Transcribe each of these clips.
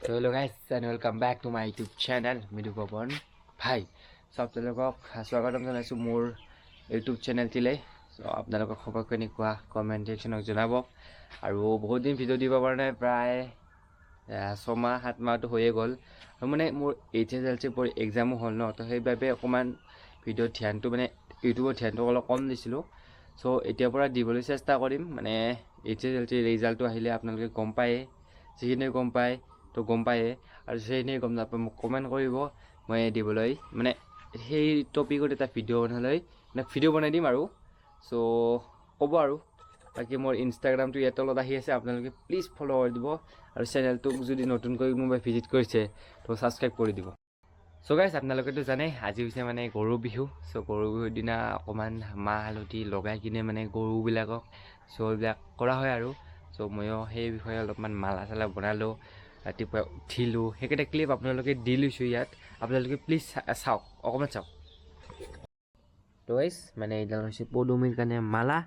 So hello guys and welcome back to my YouTube channel Midu Pawan Bhai. So আপোনালোকক স্বাগতম জনাইছো মোৰ YouTube channel টিলে। So আপোনালোকক খবৰ কেনেকুৱা কমেন্ট সেকশনত জনাব আৰু বহুত দিন ভিডিও দিব পৰা নাই প্ৰায় 6 মাহ 7 মাহটো হৈয়ে গ'ল আৰু মানে মোৰ HSLC পৰ এক্সামো হ'ল ন তো সেইবাবে অকমান ভিডিও ধ্যানটো মানে ইউটিউবৰ ধ্যানটো অলপ কম দিছিলো। সো এতিয়াৰ পৰা দিবলৈ চেষ্টা কৰিম মানে HSLC ৰিজাল্টটো আহিলে আপোনালোকে গম পায় যিখিনি গম পায় তো গম পায় আৰু সেইখিনি গম নাপায় মোক কমেন্ট কৰিব মই দিবলৈ মানে সেই টপিকত এটা ভিডিও বনালৈ মানে ভিডিও বনাই দিম আৰু সো ক'ব আৰু বাকি মোৰ ইনষ্টাগ্ৰামটো ইয়াত তলত আহি আছে আপোনালোকে প্লিজ ফলো কৰি দিব আৰু চেনেলটোক যদি নতুনকৈ কোনোবাই ভিজিট কৰিছে তো সাবস্ক্ৰাইব কৰি দিব। সো গাইস আপোনালোকেতো জানে আজি হৈছে মানে গৰু বিহু। সো গৰু বিহুৰ দিনা অকমান মাহ হালধি লগাই কিনে মানে গৰুবিলাকক সো এইবিলাক কৰা হয় আৰু সো ময়ো সেই বিষয়ে অলপমান মালা চালা বনালো ৰাতিপুৱা উঠিলো সেইকেইটা ক্লিপ আপোনালোকে দি লৈছো ইয়াত আপোনালোকে প্লিজ চাওক অকমান চাওক। তো গাইস মানে এইডাল হৈছে পদুমিৰ কাৰণে মালা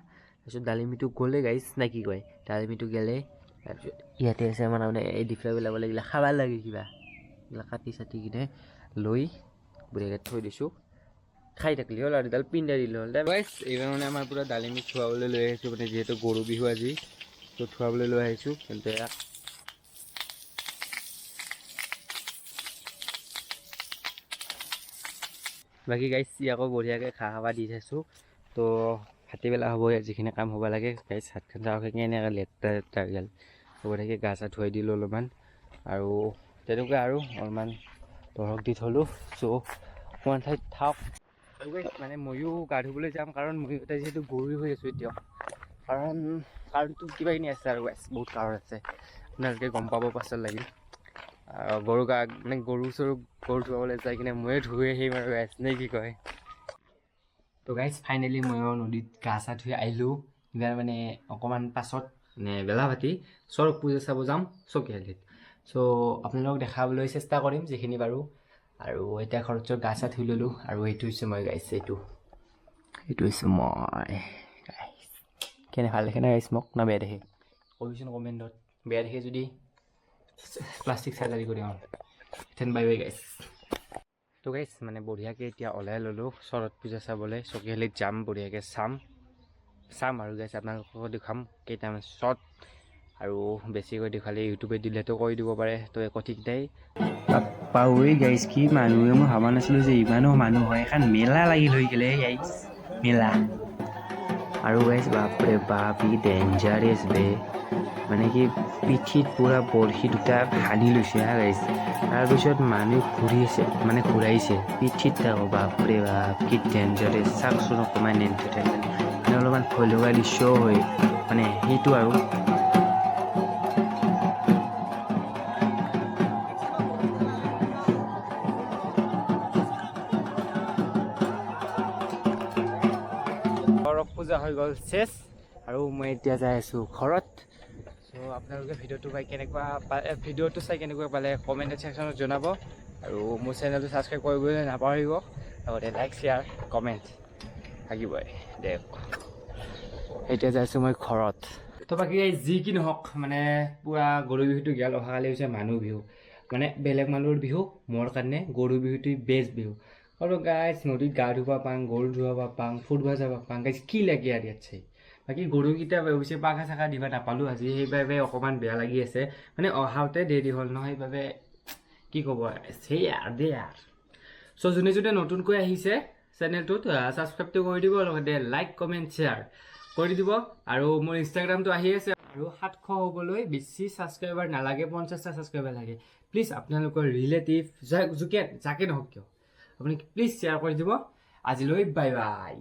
তাৰপিছত ডালিমিটো গ'লে গাইস না কি কয় ডালিমিটো গেলে তাৰপিছত ইয়াতে আছে মানে এই ডিফ্লাবিলাক লাগিলে খাব লাগে কিবা কাটি চাটি কিনে লৈ বুঢ়ীয়াকে থৈ দিছোঁ খাই থাকিলে হ'ল আৰু এডাল পিন্ধাই দিলে হ'ল গাইস এইবাৰ মানে আমাৰ পুৰা ডালিমি খোৱাবলৈ লৈ আহিছোঁ মানে যিহেতু গৰু বিহু আজি তো খোৱাবলৈ লৈ আহিছোঁ কিন্তু বাকি গাইস আকৌ বঢ়িয়াকৈ ঘাঁহ খাবা দি থৈছোঁ তো ভাটিবেলা হ'ব যিখিনি কাম হ'ব লাগে গাইস হাত খান চাওঁ এনেকৈ লেতেৰা গেল বঢ়িয়াকৈ গা চা ধুৱাই দিলোঁ অলপমান আৰু তেনেকুৱা আৰু অলপমান তৰক দি থলোঁ চ' অকণমান ঠাইত থাক মানে ময়ো গা ধুবলৈ যাম কাৰণ ময়ো এটা যিহেতু গৰু হৈ আছোঁ এতিয়া কাৰণটো কিবাখিনি আছে আৰু গাইস বহুত কাৰণ আছে আপোনালোকে গম পাব পাছত লাগিল গৰু গা মানে গৰু ধুৱাবলৈ যাই কিনে ময়ে ধুই আহিম আৰু গাইস নে কি কয়। তো গাইস ফাইনেলি ময়ো নদীত গা চা ধুই আহিলোঁ এইবাৰ মানে অকণমান পাছত মানে বেলা ভাতি চৰক পূজা চাব যাম চকিয়ালিত চ' আপোনালোকক দেখাবলৈ চেষ্টা কৰিম যিখিনি বাৰু আৰু এতিয়া ঘৰত গা চা ধুই ল'লোঁ আৰু এইটো হৈছে মই গাইছ এইটো হৈছে মই গাইছ কেনে ভাল দেখে না গাইছ মোক না বেয়া দেখে ক'বিচোন কমেণ্টত বেয়া দেখে যদি প্লাষ্টিক চাৰ্জাৰী কৰি থেন বাই বাই গাইছ। তো গাইছ মানে বঢ়িয়াকৈ এতিয়া ওলাই ল'লোঁ শৰৎ পূজা চাবলৈ চকিয়ালিত যাম বঢ়িয়াকৈ চাম আৰু গাইছ আপোনালোকক দেখাম কেইটামান শ্বট আৰু বেছিকৈ দেখালে ইউটিউবে দিলেতো কৈ দিব পাৰে তো একো ঠিক নাই পাউৱে গাইছ কি মানুহে মই ভাবা নাছিলোঁ যে ইমানো মানুহ হয় এখন মেলা লাগি লৈ গ'লে গাইছ মেলা আৰু গাইছ বাপৰে বাপ ই ডেঞ্জাৰাছ বে মানে কি পিঠিত পুৰা বৰশী দুটা সানি লৈছে হা গাইছ তাৰপিছত মানুহ ঘূৰাইছে পিঠিত থাকোঁ বাপৰে বাপ কি ডেঞ্জাৰাছ চাওকচোন অকণমান এণ্টাৰটেইনমেণ্ট মানে অলপমান ভয় লগা দৃশ্যও হয় মানে সেইটো আৰু পূজা হৈ গ'ল শেষ আৰু মই এতিয়া যাই আছোঁ ঘৰত চ' আপোনালোকে ভিডিঅ'টো চাই কেনেকুৱা পালে কমেণ্ট ছেকশ্যনত জনাব আৰু মোৰ চেনেলটো ছাবস্ক্ৰাইব কৰিবলৈ নাপাহৰিব লগতে লাইক শ্বেয়াৰ কমেণ্ট থাকিবই দিয়ক এতিয়া যাই আছোঁ মই ঘৰত। তো বাকী যি কি নহওক মানে পুৰা গৰু বিহুটো গেল অহাকালি হৈছে মানুহ বিহু মানে বেলেগ মানুহৰ বিহু মোৰ কাৰণে গৰু বিহুটোৱেই বেষ্ট বিহু আৰু গাইছ নদীত গা ধুব পাং গৰু ধুৱাব পাং ফুৰিব যাব পাং গাইছ কি লাগে আৰু ইয়াত চাই বাকী গৰুকেইটা অৱশ্যে পাখা চাখা দিব নাপালোঁ আজি সেইবাবে অকণমান বেয়া লাগি আছে মানে অহাওঁতে দেৰি হ'ল নহয় সেইবাবে কি ক'ব সেই দে চ' যোনে যোনে নতুনকৈ আহিছে চেনেলটোত ছাবস্ক্ৰাইবটো কৰি দিব লগতে লাইক কমেণ্ট শ্বেয়াৰ কৰি দিব আৰু মোৰ ইনষ্টাগ্ৰামটো আহি আছে আৰু 700 হ'বলৈ বেছি ছাবস্ক্ৰাইবাৰ নালাগে 50টা ছাবস্ক্ৰাইবাৰ লাগে প্লিজ আপোনালোকৰ ৰিলেটিভ যাকে নহওক কিয় আপুনি প্লিজ শ্বেয়াৰ কৰি দিব আজিলৈ বাই বাই।